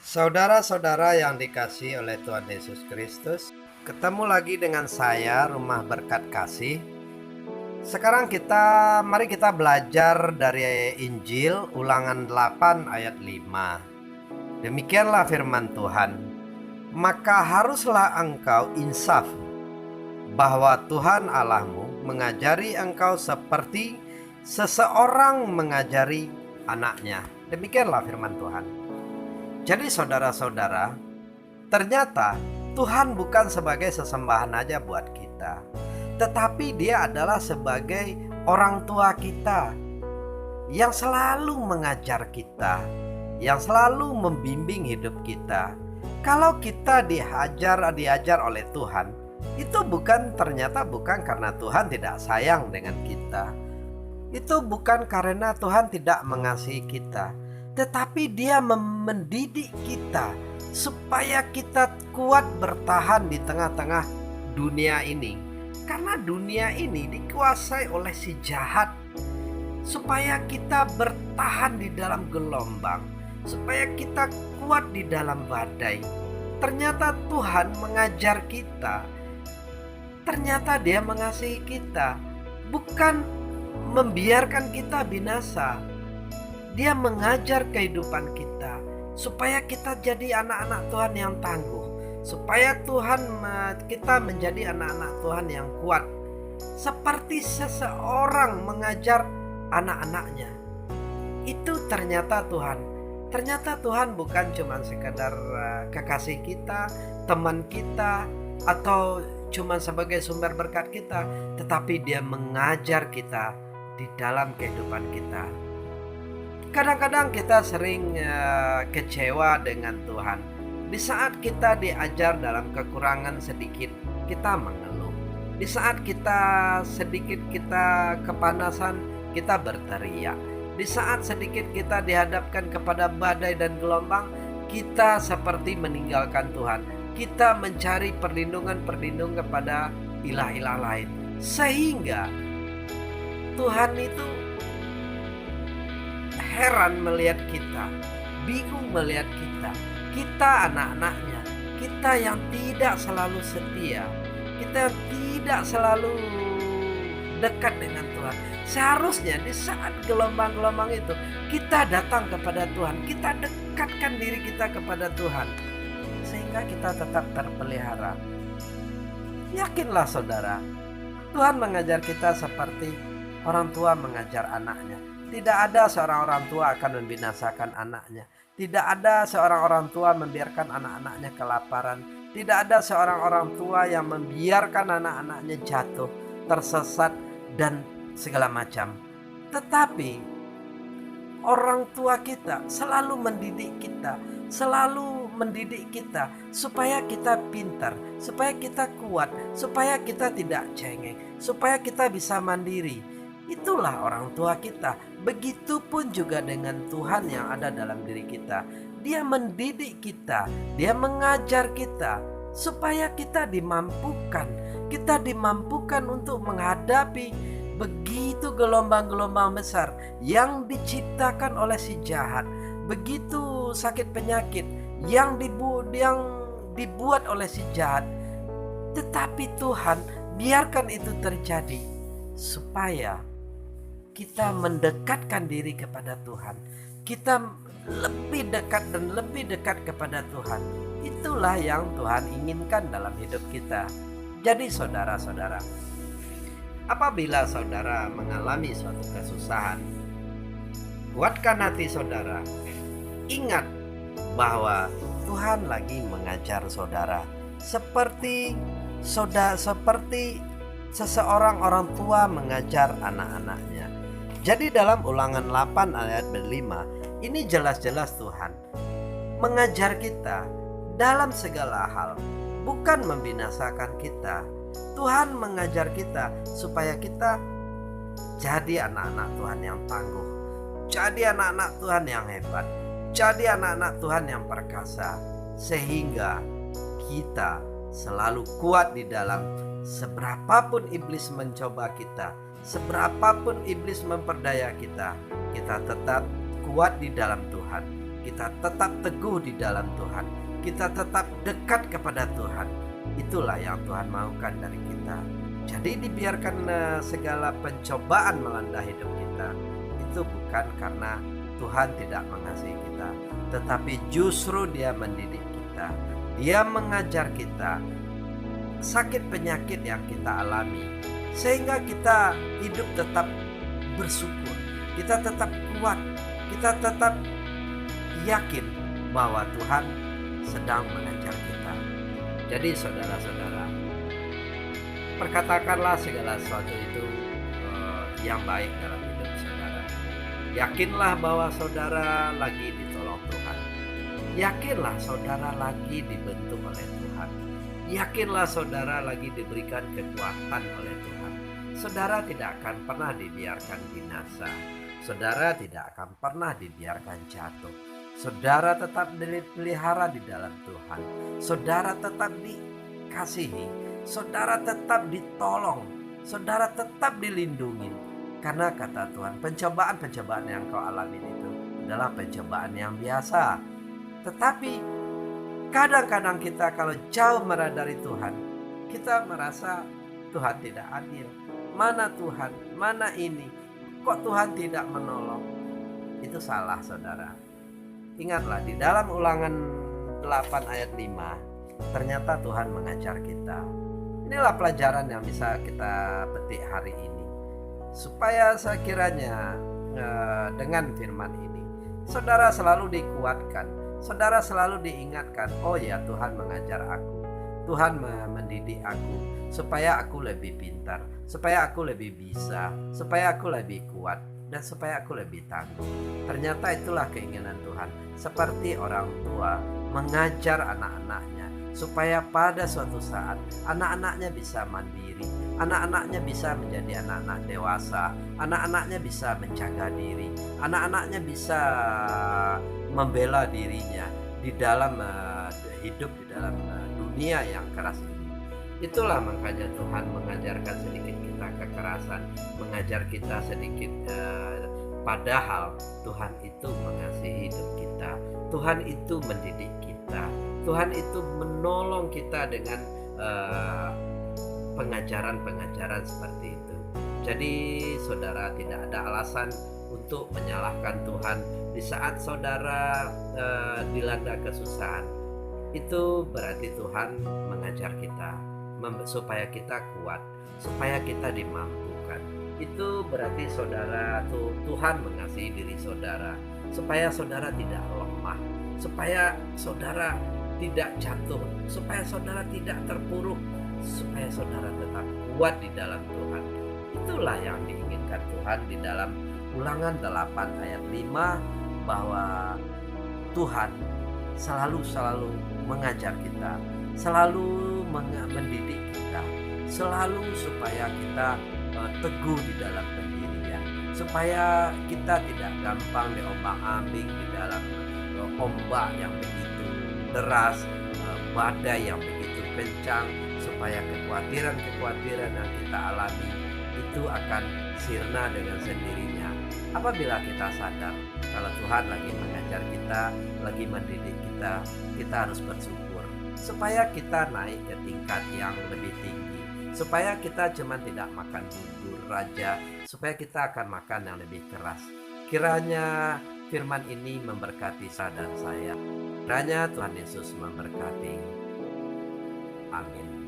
Saudara-saudara yang dikasihi oleh Tuhan Yesus Kristus, ketemu lagi dengan saya, Rumah Berkat Kasih. Sekarang mari kita belajar dari Injil Ulangan 8 ayat 5. Demikianlah firman Tuhan. Maka haruslah engkau insaf, bahwa Tuhan Allahmu mengajari engkau seperti seseorang mengajari anaknya. Demikianlah firman Tuhan. Jadi saudara-saudara, ternyata Tuhan bukan sebagai sesembahan aja buat kita, tetapi Dia adalah sebagai orang tua kita yang selalu mengajar kita, yang selalu membimbing hidup kita. Kalau kita diajar oleh Tuhan, itu ternyata bukan karena Tuhan tidak sayang dengan kita. Itu bukan karena Tuhan tidak mengasihi kita, tetapi Dia mendidik kita supaya kita kuat bertahan di tengah-tengah dunia ini. Karena dunia ini dikuasai oleh si jahat. Supaya kita bertahan di dalam gelombang, supaya kita kuat di dalam badai. Ternyata Tuhan mengajar kita. Ternyata Dia mengasihi kita, bukan membiarkan kita binasa. Dia mengajar kehidupan kita supaya kita jadi anak-anak Tuhan yang tangguh, supaya kita menjadi anak-anak Tuhan yang kuat, seperti seseorang mengajar anak-anaknya. Itu ternyata Tuhan. Ternyata Tuhan bukan cuma sekedar kekasih kita, teman kita, atau cuma sebagai sumber berkat kita, tetapi Dia mengajar kita di dalam kehidupan kita. Kadang-kadang kita sering kecewa dengan Tuhan. Di saat kita diajar dalam kekurangan sedikit, kita mengeluh. Di saat kita kepanasan, kita berteriak. Di saat sedikit kita dihadapkan kepada badai dan gelombang, kita seperti meninggalkan Tuhan. Kita mencari perlindungan kepada ilah-ilah lain. Sehingga Tuhan itu heran melihat kita, bingung melihat kita anak-anaknya, kita yang tidak selalu setia, kita yang tidak selalu dekat dengan Tuhan. Seharusnya di saat gelombang-gelombang itu kita datang kepada Tuhan, kita dekatkan diri kita kepada Tuhan, sehingga kita tetap terpelihara. Yakinlah saudara, Tuhan mengajar kita seperti orang tua mengajar anaknya. Tidak ada seorang orang tua akan membinasakan anaknya. Tidak ada seorang orang tua membiarkan anak-anaknya kelaparan. Tidak ada seorang orang tua yang membiarkan anak-anaknya jatuh, tersesat, dan segala macam. Tetapi orang tua kita selalu mendidik kita supaya kita pintar, supaya kita kuat, supaya kita tidak cengeng, supaya kita bisa mandiri. Itulah orang tua kita. Begitupun juga dengan Tuhan yang ada dalam diri kita. Dia mendidik kita, Dia mengajar kita supaya kita dimampukan. Kita dimampukan untuk menghadapi begitu gelombang-gelombang besar yang diciptakan oleh si jahat. Begitu sakit penyakit yang dibuat oleh si jahat. Tetapi Tuhan biarkan itu terjadi supaya kita mendekatkan diri kepada Tuhan. Kita lebih dekat dan lebih dekat kepada Tuhan. Itulah yang Tuhan inginkan dalam hidup kita. Jadi saudara-saudara, apabila saudara mengalami suatu kesusahan, kuatkan hati saudara. Ingat bahwa Tuhan lagi mengajar saudara. Seperti seseorang orang tua mengajar anak-anaknya. Jadi dalam Ulangan 8 ayat 5, ini jelas-jelas Tuhan mengajar kita dalam segala hal, bukan membinasakan kita. Tuhan mengajar kita supaya kita jadi anak-anak Tuhan yang tangguh, jadi anak-anak Tuhan yang hebat, jadi anak-anak Tuhan yang perkasa, sehingga kita selalu kuat di dalam seberapapun iblis mencoba kita, seberapapun iblis memperdaya kita, kita tetap kuat di dalam Tuhan. kita tetap teguh di dalam Tuhan, kita tetap dekat kepada Tuhan. Itulah yang Tuhan maukan dari kita. Jadi dibiarkan segala pencobaan melanda hidup kita, itu bukan karena Tuhan tidak mengasihi kita, tetapi justru Dia mendidik kita. Dia mengajar kita sakit penyakit yang kita alami, sehingga kita hidup tetap bersyukur, kita tetap kuat, kita tetap yakin bahwa Tuhan sedang mengajar kita. Jadi saudara-saudara, perkatakanlah segala sesuatu itu yang baik dalam hidup saudara. Yakinlah bahwa saudara lagi ditolong Tuhan. Yakinlah saudara lagi dibentuk oleh Tuhan. Yakinlah saudara lagi diberikan kekuatan oleh Tuhan. Saudara tidak akan pernah dibiarkan binasa. Saudara tidak akan pernah dibiarkan jatuh. Saudara tetap dipelihara di dalam Tuhan. Saudara tetap dikasihi. Saudara tetap ditolong. Saudara tetap dilindungi. Karena kata Tuhan, pencobaan-pencobaan yang kau alami itu adalah pencobaan yang biasa. Tetapi kadang-kadang kita kalau jauh dari Tuhan, kita merasa Tuhan tidak adil. Mana Tuhan? Mana ini? Kok Tuhan tidak menolong? Itu salah saudara. Ingatlah di dalam Ulangan 8 ayat 5, ternyata Tuhan mengajar kita. Inilah pelajaran yang bisa kita petik hari ini. Supaya sekiranya dengan firman ini, saudara selalu dikuatkan, saudara selalu diingatkan, oh ya Tuhan mengajar aku, Tuhan mendidik aku, supaya aku lebih pintar, supaya aku lebih bisa, supaya aku lebih kuat, dan supaya aku lebih tangguh. Ternyata itulah keinginan Tuhan, seperti orang tua mengajar anak-anaknya, supaya pada suatu saat anak-anaknya bisa mandiri, anak-anaknya bisa menjadi anak-anak dewasa, anak-anaknya bisa menjaga diri, anak-anaknya bisa membela dirinya di dalam hidup di dalam dunia yang keras ini. Itulah makanya Tuhan mengajarkan sedikit kita kekerasan, mengajar kita sedikit padahal Tuhan itu mengasihi hidup kita, Tuhan itu mendidik kita, Tuhan itu menolong kita dengan pengajaran-pengajaran seperti itu. Jadi saudara tidak ada alasan untuk menyalahkan Tuhan di saat saudara dilanda kesusahan. Itu berarti Tuhan mengajar kita supaya kita kuat, supaya kita dimampukan. Itu berarti saudara Tuhan mengasihi diri saudara, supaya saudara tidak lemah, supaya saudara tidak jatuh, supaya saudara tidak terpuruk, supaya saudara tetap kuat di dalam Tuhan. Itulah yang diinginkan Tuhan di dalam Ulangan 8 ayat 5, bahwa Tuhan selalu mengajar kita, selalu mendidik kita, selalu supaya kita teguh di dalam pendirian, supaya kita tidak gampang diombang-ambing di dalam ombak yang begitu deras, badai yang begitu kencang, supaya kekhawatiran yang kita alami itu akan sirna dengan sendirinya. Apabila kita sadar kalau Tuhan lagi mengajar kita, lagi mendidik kita, kita harus bersyukur supaya kita naik ke tingkat yang lebih tinggi, supaya kita cuma tidak makan bubur raja, supaya kita akan makan yang lebih keras. Kiranya firman ini memberkati saya dan saya. Kiranya Tuhan Yesus memberkati. Amin.